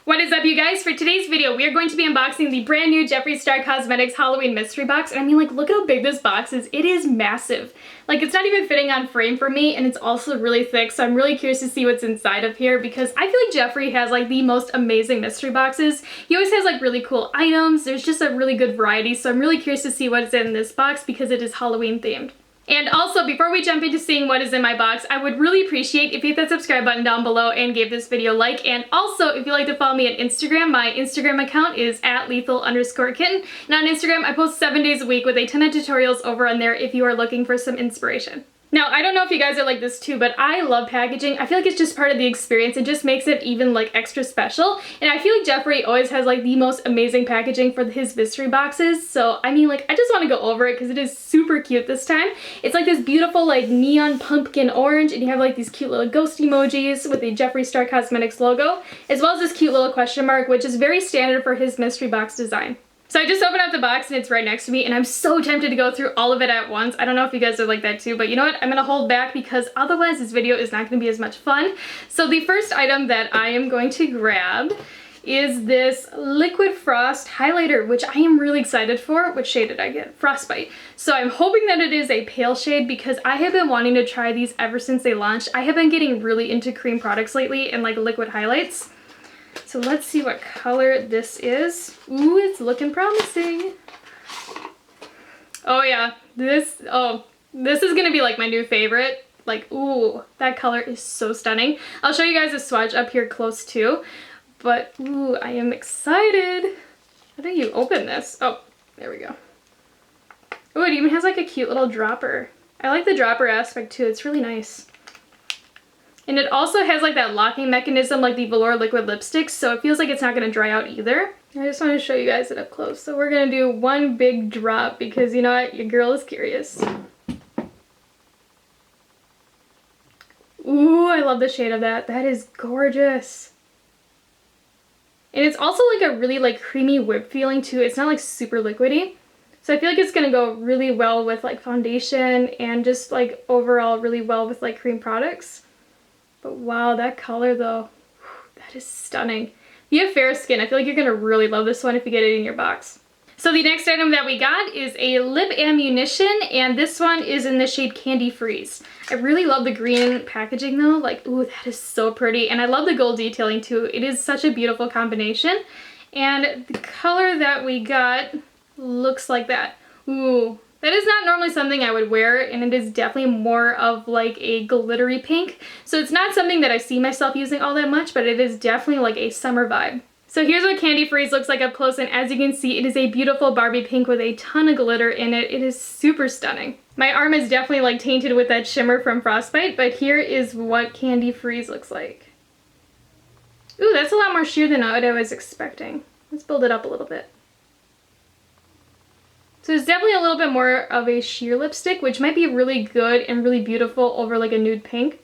What is up, you guys? For today's video, we are going to be unboxing the brand new Jeffree Star Cosmetics Halloween mystery box. And I mean, like, look at how big this box is. It is massive. Like, it's not even fitting on frame for me, and it's also really thick, so I'm really curious to see what's inside of here because I feel like Jeffree has, like, the most amazing mystery boxes. He always has, like, really cool items. There's just a really good variety, so I'm really curious to see what's in this box because it is Halloween themed. And also, before we jump into seeing what is in my box, I would really appreciate if you hit that subscribe button down below and gave this video a like. And also, if you'd like to follow me on Instagram, my Instagram account is @lethal_kitten. And on Instagram, I post 7 days a week with a ton of tutorials over on there if you are looking for some inspiration. Now, I don't know if you guys are like this too, but I love packaging. I feel like it's just part of the experience. It just makes it even like extra special. And I feel like Jeffree always has like the most amazing packaging for his mystery boxes. So, I mean, like, I just want to go over it because it is super cute this time. It's like this beautiful like neon pumpkin orange, and you have like these cute little ghost emojis with the Jeffree Star Cosmetics logo, as well as this cute little question mark, which is very standard for his mystery box design. So I just opened up the box and it's right next to me, and I'm so tempted to go through all of it at once. I don't know if you guys are like that too, but you know what? I'm gonna hold back because otherwise this video is not gonna be as much fun. So the first item that I am going to grab is this Liquid Frost highlighter, which I am really excited for. Which shade did I get? Frostbite. So I'm hoping that it is a pale shade because I have been wanting to try these ever since they launched. I have been getting really into cream products lately and like liquid highlights. So let's see what color this is. Ooh, it's looking promising. Oh yeah, this is gonna be like my new favorite. Like, ooh, that color is so stunning. I'll show you guys a swatch up here close too. But ooh, I am excited. How do you open this? Oh, there we go. Oh, it even has like a cute little dropper. I like the dropper aspect too, it's really nice. And it also has like that locking mechanism like the velour liquid lipsticks, so it feels like it's not going to dry out either. I just want to show you guys it up close. So we're going to do one big drop because you know what? Your girl is curious. Ooh, I love the shade of that. That is gorgeous. And it's also like a really like creamy whip feeling too. It's not like super liquidy. So I feel like it's going to go really well with like foundation and just like overall really well with like cream products. But wow, that color though, that is stunning. If you have fair skin, I feel like you're gonna really love this one if you get it in your box. So the next item that we got is a lip ammunition, and this one is in the shade Candy Freeze. I really love the green packaging though, like, ooh, that is so pretty. And I love the gold detailing too. It is such a beautiful combination. And the color that we got looks like that. Ooh. That is not normally something I would wear, and it is definitely more of like a glittery pink. So it's not something that I see myself using all that much, but it is definitely like a summer vibe. So here's what Candy Freeze looks like up close, and as you can see, it is a beautiful Barbie pink with a ton of glitter in it. It is super stunning. My arm is definitely like tainted with that shimmer from Frostbite, but here is what Candy Freeze looks like. Ooh, that's a lot more sheer than what I was expecting. Let's build it up a little bit. So it's definitely a little bit more of a sheer lipstick, which might be really good and really beautiful over like a nude pink.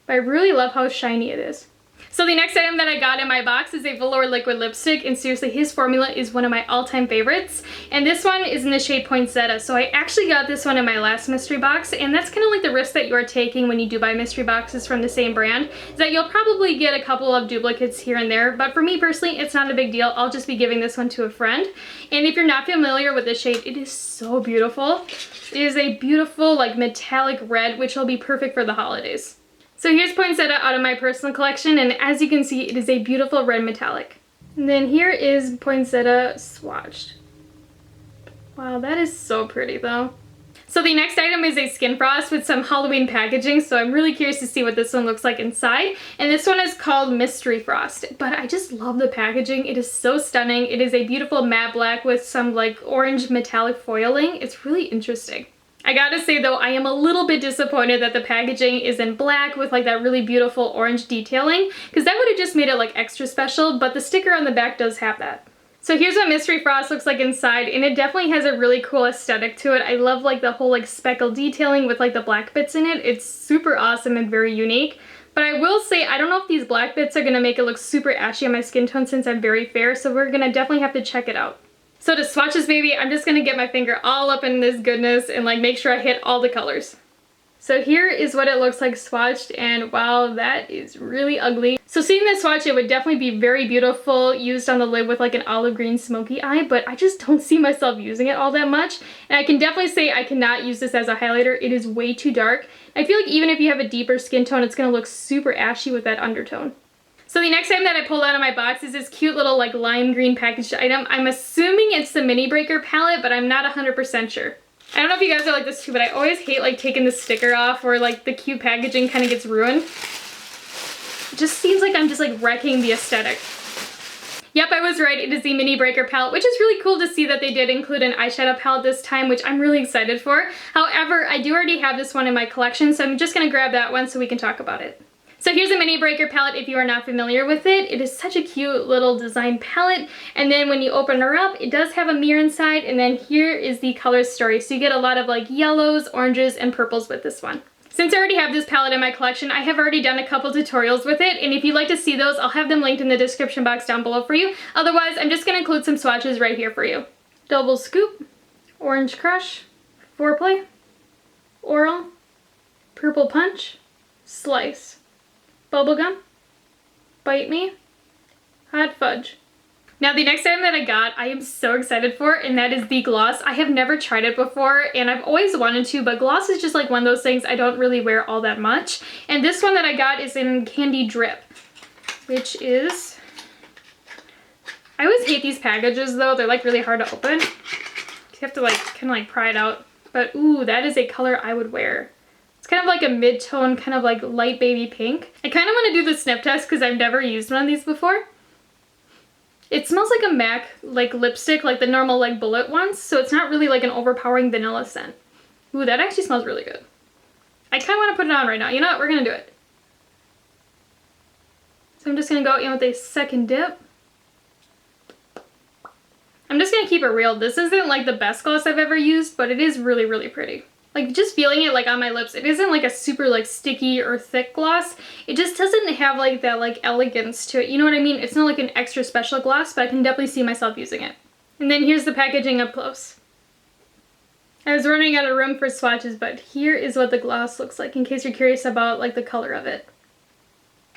But I really love how shiny it is. So the next item that I got in my box is a velour liquid lipstick, and seriously, his formula is one of my all-time favorites. And this one is in the shade Poinsettia. So I actually got this one in my last mystery box, and that's kind of like the risk that you are taking when you do buy mystery boxes from the same brand, is that you'll probably get a couple of duplicates here and there. But for me personally, it's not a big deal. I'll just be giving this one to a friend. And if you're not familiar with the shade, it is so beautiful. It is a beautiful like metallic red, which will be perfect for the holidays. So here's Poinsettia out of my personal collection, and as you can see, it is a beautiful red metallic. And then here is Poinsettia swatched. Wow, that is so pretty though. So the next item is a Skin Frost with some Halloween packaging, so I'm really curious to see what this one looks like inside. And this one is called Mystery Frost, but I just love the packaging. It is so stunning. It is a beautiful matte black with some like orange metallic foiling. It's really interesting. I gotta say though, I am a little bit disappointed that the packaging is in black with like that really beautiful orange detailing, because that would have just made it like extra special, but the sticker on the back does have that. So here's what Mystery Frost looks like inside, and it definitely has a really cool aesthetic to it. I love like the whole like speckle detailing with like the black bits in it. It's super awesome and very unique. But I will say, I don't know if these black bits are gonna make it look super ashy on my skin tone since I'm very fair, so we're gonna definitely have to check it out. So to swatch this baby, I'm just gonna get my finger all up in this goodness and like make sure I hit all the colors. So here is what it looks like swatched, and wow, that is really ugly. So seeing this swatch, it would definitely be very beautiful used on the lid with like an olive green smoky eye, but I just don't see myself using it all that much. And I can definitely say I cannot use this as a highlighter. It is way too dark. I feel like even if you have a deeper skin tone, it's gonna look super ashy with that undertone. So the next item that I pulled out of my box is this cute little like lime green packaged item. I'm assuming it's the Mini Breaker palette, but I'm not 100% sure. I don't know if you guys are like this too, but I always hate like taking the sticker off or like the cute packaging kind of gets ruined. It just seems like I'm just like wrecking the aesthetic. Yep, I was right. It is the Mini Breaker palette, which is really cool to see that they did include an eyeshadow palette this time, which I'm really excited for. However, I do already have this one in my collection, so I'm just gonna grab that one so we can talk about it. So here's a Mini Breaker palette if you are not familiar with it. It is such a cute little design palette, and then when you open her up, it does have a mirror inside, and then here is the color story. So you get a lot of like yellows, oranges, and purples with this one. Since I already have this palette in my collection, I have already done a couple tutorials with it, and if you'd like to see those, I'll have them linked in the description box down below for you. Otherwise, I'm just gonna include some swatches right here for you. Double Scoop, Orange Crush, Foreplay, Oral, Purple Punch, Slice, Bubblegum, Bite Me, Hot Fudge. Now the next item that I got, I am so excited for, and that is the gloss. I have never tried it before, and I've always wanted to, but gloss is just like one of those things I don't really wear all that much. And this one that I got is in Candy Drip, which is... I always hate these packages though, they're like really hard to open. You have to like kind of like pry it out. But ooh, that is a color I would wear. Kind of like a mid-tone, kind of like light baby pink. I kind of want to do the sniff test because I've never used one of these before. It smells like a MAC like lipstick, like the normal like bullet ones, so it's not really like an overpowering vanilla scent. Ooh, that actually smells really good. I kind of want to put it on right now. You know what? We're going to do it. So I'm just going to go in with a second dip. I'm just going to keep it real. This isn't like the best gloss I've ever used, but it is really, really pretty. Like just feeling it like on my lips, it isn't like a super like sticky or thick gloss. It just doesn't have like that like elegance to it. You know what I mean? It's not like an extra special gloss, but I can definitely see myself using it. And then here's the packaging up close. I was running out of room for swatches, but here is what the gloss looks like in case you're curious about like the color of it.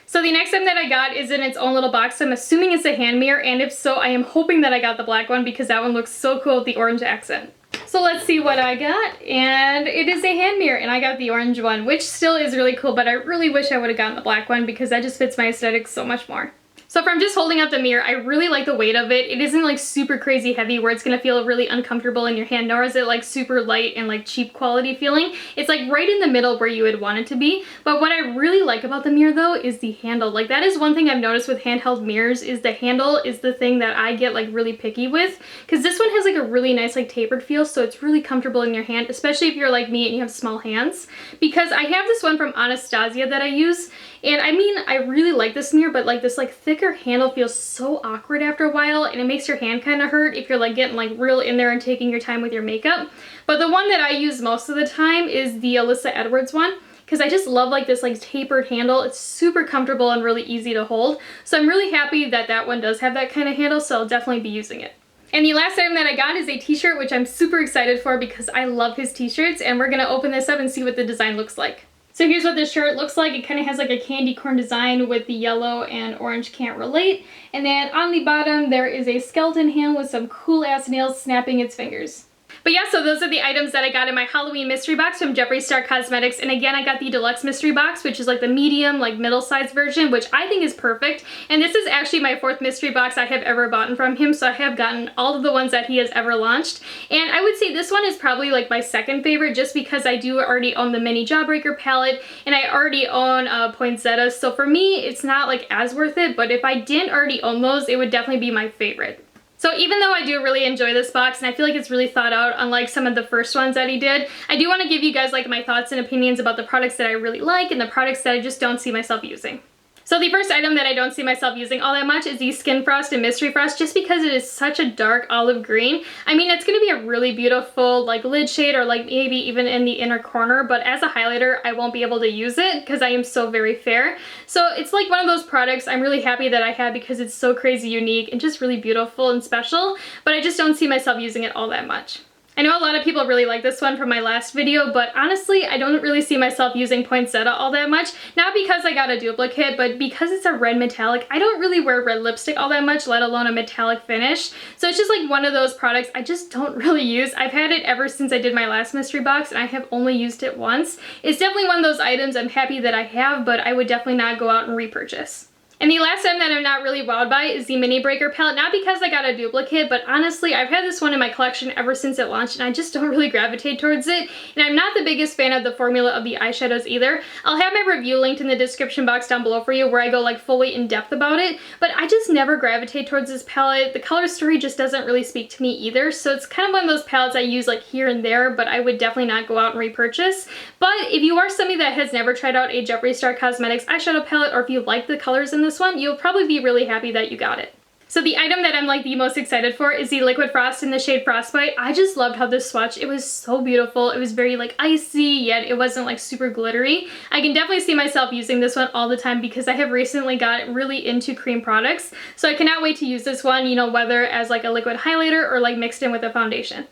So the next item that I got is in its own little box. So I'm assuming it's a hand mirror, and if so, I am hoping that I got the black one because that one looks so cool with the orange accent. So let's see what I got, and it is a hand mirror, and I got the orange one, which still is really cool, but I really wish I would have gotten the black one because that just fits my aesthetic so much more. So from just holding up the mirror, I really like the weight of it. It isn't like super crazy heavy where it's gonna feel really uncomfortable in your hand, nor is it like super light and like cheap quality feeling. It's like right in the middle where you would want it to be. But what I really like about the mirror though is the handle. Like that is one thing I've noticed with handheld mirrors is the handle is the thing that I get like really picky with. Because this one has like a really nice like tapered feel, so it's really comfortable in your hand, especially if you're like me and you have small hands. Because I have this one from Anastasia that I use, and I mean, I really like this mirror, but like this like thicker handle feels so awkward after a while, and it makes your hand kind of hurt if you're like getting like real in there and taking your time with your makeup. But the one that I use most of the time is the Alyssa Edwards one, because I just love like this like tapered handle. It's super comfortable and really easy to hold. So I'm really happy that that one does have that kind of handle, so I'll definitely be using it. And the last item that I got is a t-shirt, which I'm super excited for because I love his t-shirts, and we're gonna open this up and see what the design looks like. So here's what this shirt looks like. It kind of has like a candy corn design with the yellow and orange can't relate. And then on the bottom, there is a skeleton hand with some cool ass nails snapping its fingers. But yeah, so those are the items that I got in my Halloween mystery box from Jeffree Star Cosmetics. And again, I got the Deluxe mystery box, which is like the medium, like middle-sized version, which I think is perfect. And this is actually my 4th mystery box I have ever bought from him, so I have gotten all of the ones that he has ever launched. And I would say this one is probably like my 2nd favorite, just because I do already own the Mini Jawbreaker palette, and I already own Poinsettia. So for me, it's not like as worth it, but if I didn't already own those, it would definitely be my favorite. So even though I do really enjoy this box, and I feel like it's really thought out, unlike some of the first ones that he did, I do want to give you guys like my thoughts and opinions about the products that I really like and the products that I just don't see myself using. So the first item that I don't see myself using all that much is the Skin Frost and Mystery Frost, just because it is such a dark olive green. I mean, it's going to be a really beautiful like lid shade, or like maybe even in the inner corner, but as a highlighter, I won't be able to use it because I am so very fair. So it's like one of those products I'm really happy that I have because it's so crazy unique and just really beautiful and special, but I just don't see myself using it all that much. I know a lot of people really like this one from my last video, but honestly, I don't really see myself using poinsettia all that much. Not because I got a duplicate, but because it's a red metallic. I don't really wear red lipstick all that much, let alone a metallic finish. So it's just like one of those products I just don't really use. I've had it ever since I did my last mystery box, and I have only used it once. It's definitely one of those items I'm happy that I have, but I would definitely not go out and repurchase. And the last item that I'm not really wowed by is the Mini Breaker palette, not because I got a duplicate, but honestly, I've had this one in my collection ever since it launched, and I just don't really gravitate towards it. And I'm not the biggest fan of the formula of the eyeshadows either. I'll have my review linked in the description box down below for you where I go like fully in depth about it, but I just never gravitate towards this palette. The color story just doesn't really speak to me either, so it's kind of one of those palettes I use like here and there, but I would definitely not go out and repurchase. But if you are somebody that has never tried out a Jeffree Star Cosmetics eyeshadow palette, or if you like the colors in this one, you'll probably be really happy that you got it. So the item that I'm like the most excited for is the Liquid Frost in the shade Frostbite. I just loved how this swatched. It was so beautiful. It was very like icy, yet it wasn't like super glittery. I can definitely see myself using this one all the time because I have recently got really into cream products. So I cannot wait to use this one, you know, whether as like a liquid highlighter or like mixed in with a foundation.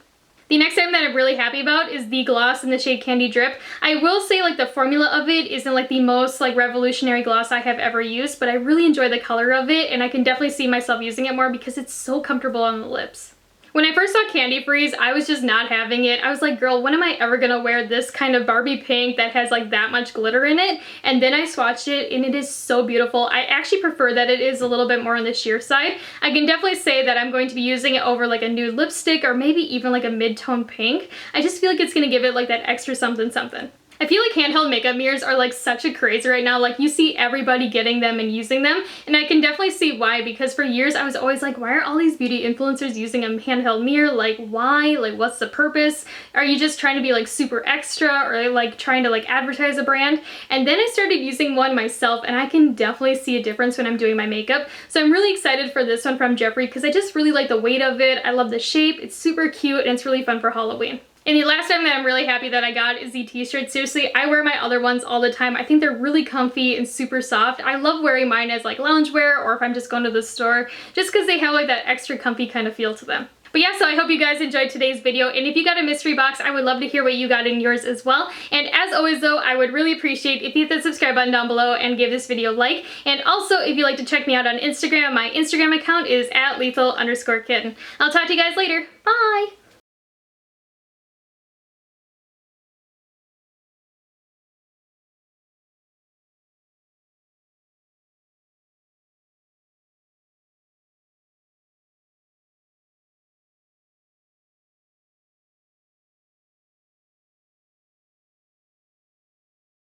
The next item that I'm really happy about is the gloss in the shade Candy Drip. I will say like the formula of it isn't like the most like revolutionary gloss I have ever used, but I really enjoy the color of it, and I can definitely see myself using it more because it's so comfortable on the lips. When I first saw Candy Freeze, I was just not having it. I was like, girl, when am I ever gonna wear this kind of Barbie pink that has like that much glitter in it? And then I swatched it and it is so beautiful. I actually prefer that it is a little bit more on the sheer side. I can definitely say that I'm going to be using it over like a nude lipstick or maybe even like a mid-tone pink. I just feel like it's gonna give it like that extra something something. I feel like handheld makeup mirrors are like such a craze right now. Like you see everybody getting them and using them, and I can definitely see why, because for years I was always like, why are all these beauty influencers using a handheld mirror? Like why? Like what's the purpose? Are you just trying to be like super extra, or like trying to like advertise a brand? And then I started using one myself, and I can definitely see a difference when I'm doing my makeup. So I'm really excited for this one from Jeffree because I just really like the weight of it. I love the shape. It's super cute and it's really fun for Halloween. And the last item that I'm really happy that I got is the t-shirt. Seriously, I wear my other ones all the time. I think they're really comfy and super soft. I love wearing mine as like loungewear, or if I'm just going to the store, just because they have like that extra comfy kind of feel to them. But yeah, so I hope you guys enjoyed today's video, and if you got a mystery box, I would love to hear what you got in yours as well. And as always though, I would really appreciate if you hit the subscribe button down below and give this video a like. And also, if you'd like to check me out on Instagram, my Instagram account is @lethal_kitten. I'll talk to you guys later. Bye!